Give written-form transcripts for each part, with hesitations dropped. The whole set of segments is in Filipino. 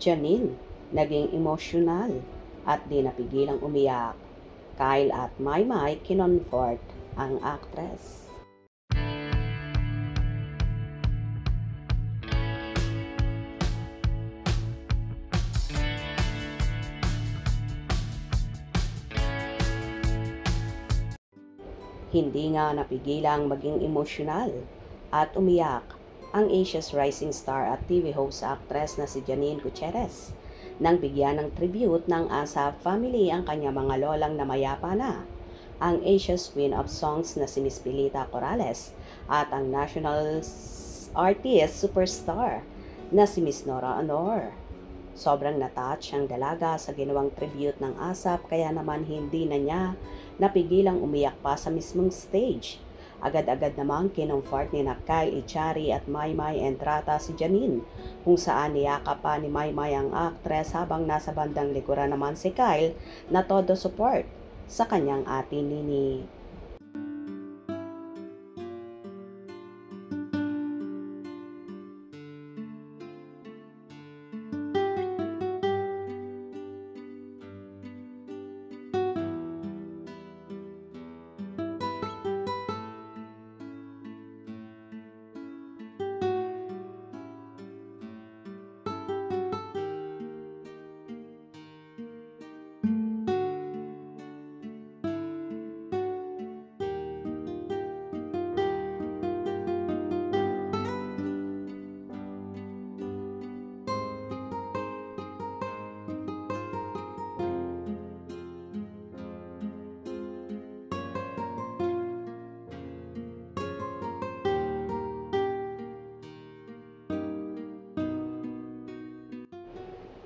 Janine, naging emosyonal at di napigilang umiyak. Kyle at Maymay kinonfort ang actress. Hindi nga napigilang maging emosyonal at umiyak ang Asia's rising star at TV host actress na si Janine Gutierrez nang bigyan ng tribute ng ASAP family ang kanyang mga lolang namayapa na, ang Asia's Queen of Songs na si Miss Pilita Corrales at ang national artist superstar na si Miss Nora Honor. Sobrang natouch ang dalaga sa ginawang tribute ng ASAP kaya naman hindi na niya napigilang umiyak pa sa mismong stage. Agad-agad namang kinumfort ni Kyle Echari at Maymay Entrata si Janine, kung saan niyakap pa ni Maymay ang actress habang nasa bandang likuran naman si Kyle na todo support sa kanyang ate Nini.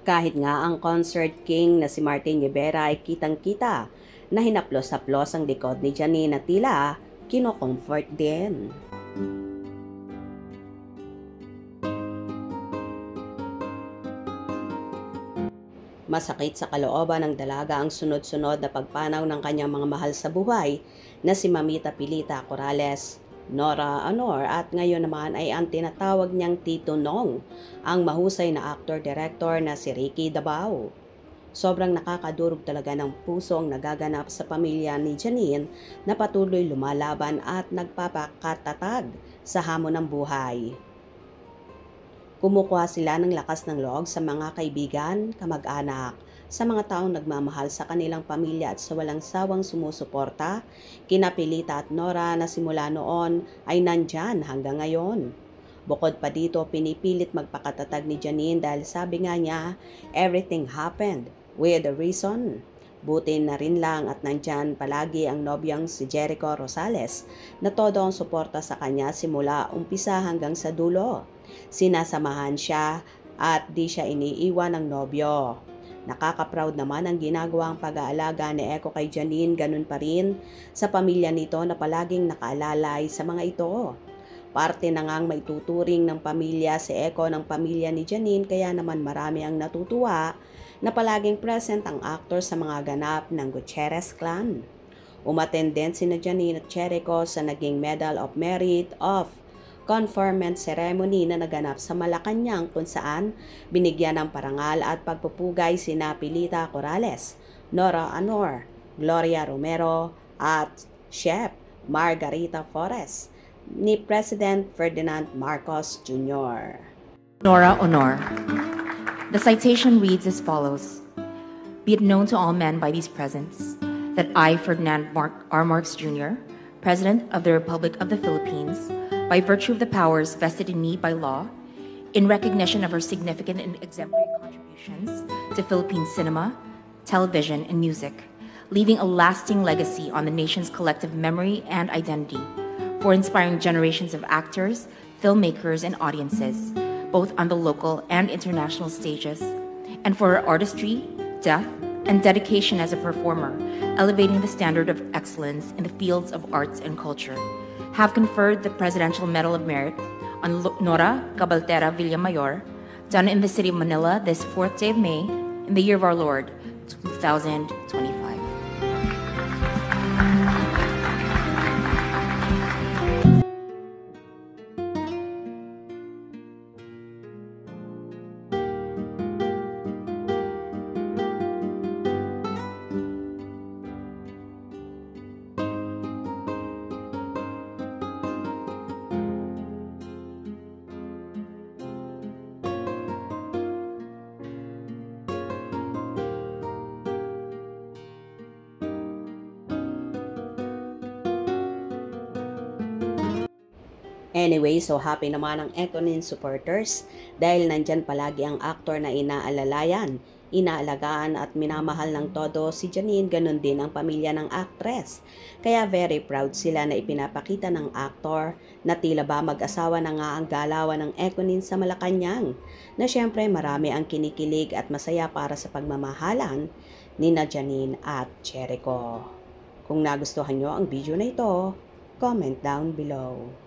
Kahit nga ang concert king na si Martin Rivera ay kitang-kita na hinaplos-haplos ang likod ni Janine na tila kino-comfort din. Masakit sa kalooban ng dalaga ang sunod-sunod na pagpanaw ng kanyang mga mahal sa buhay na si Mamita Pilita Corrales, Nora Honor at ngayon naman ay ang tinatawag niyang Tito Nong, ang mahusay na actor-director na si Ricky Dabao. Sobrang nakakadurog talaga ng puso ang nagaganap sa pamilya ni Janine na patuloy lumalaban at nagpapakatatag sa hamon ng buhay. Kumukuha sila ng lakas ng loob sa mga kaibigan, kamag-anak, sa mga taong nagmamahal sa kanilang pamilya at sa walang sawang sumusuporta, kina Pilita at Nora na simula noon ay nandyan hanggang ngayon. Bukod pa dito, pinipilit magpakatatag ni Janine dahil sabi nga niya, everything happened with a reason. Buti na rin lang at nandyan palagi ang nobyang si Jericho Rosales na todo ang suporta sa kanya simula umpisa hanggang sa dulo. Sinasamahan siya at di siya iniiwan ng nobyo. Nakaka-proud naman ang ginagawang pag-aalaga ni Eko kay Janine, ganun pa rin sa pamilya nito na palaging nakaalalay sa mga ito. Parte na ngang maituturing ng pamilya si Eko ng pamilya ni Janine kaya naman marami ang natutuwa na palaging present ang aktor sa mga ganap ng Gutierrez clan. Umattend din sina Janine at Jericho sa naging Medal of Merit of conferment ceremony na naganap sa Malacanang kung saan binigyan ng parangal at pagpupugay sina Pilita Corrales, Nora Honor, Gloria Romero at Chef Margarita Flores ni President Ferdinand Marcos Jr. Nora Honor. The citation reads as follows. Be it known to all men by these presents that I, Ferdinand R. Marcos Jr., President of the Republic of the Philippines, by virtue of the powers vested in me by law, in recognition of her significant and exemplary contributions to Philippine cinema, television, and music, leaving a lasting legacy on the nation's collective memory and identity, for inspiring generations of actors, filmmakers, and audiences, both on the local and international stages, and for her artistry, depth, and dedication as a performer, elevating the standard of excellence in the fields of arts and culture, have conferred the Presidential Medal of Merit on Nora Cabaltera Villamayor, done in the city of Manila this 4th day of May, in the year of our Lord, 2025. Anyway, so happy naman ang Econin supporters dahil nandyan palagi ang aktor na inaalalayan, inaalagaan at minamahal ng todo si Janine, ganun din ang pamilya ng actress. Kaya very proud sila na ipinapakita ng aktor na tila ba mag-asawa na nga ang galawan ng Econin sa Malacanang, na syempre marami ang kinikilig at masaya para sa pagmamahalan ni na Janine at Jericho. Kung nagustuhan nyo ang video na ito, comment down below.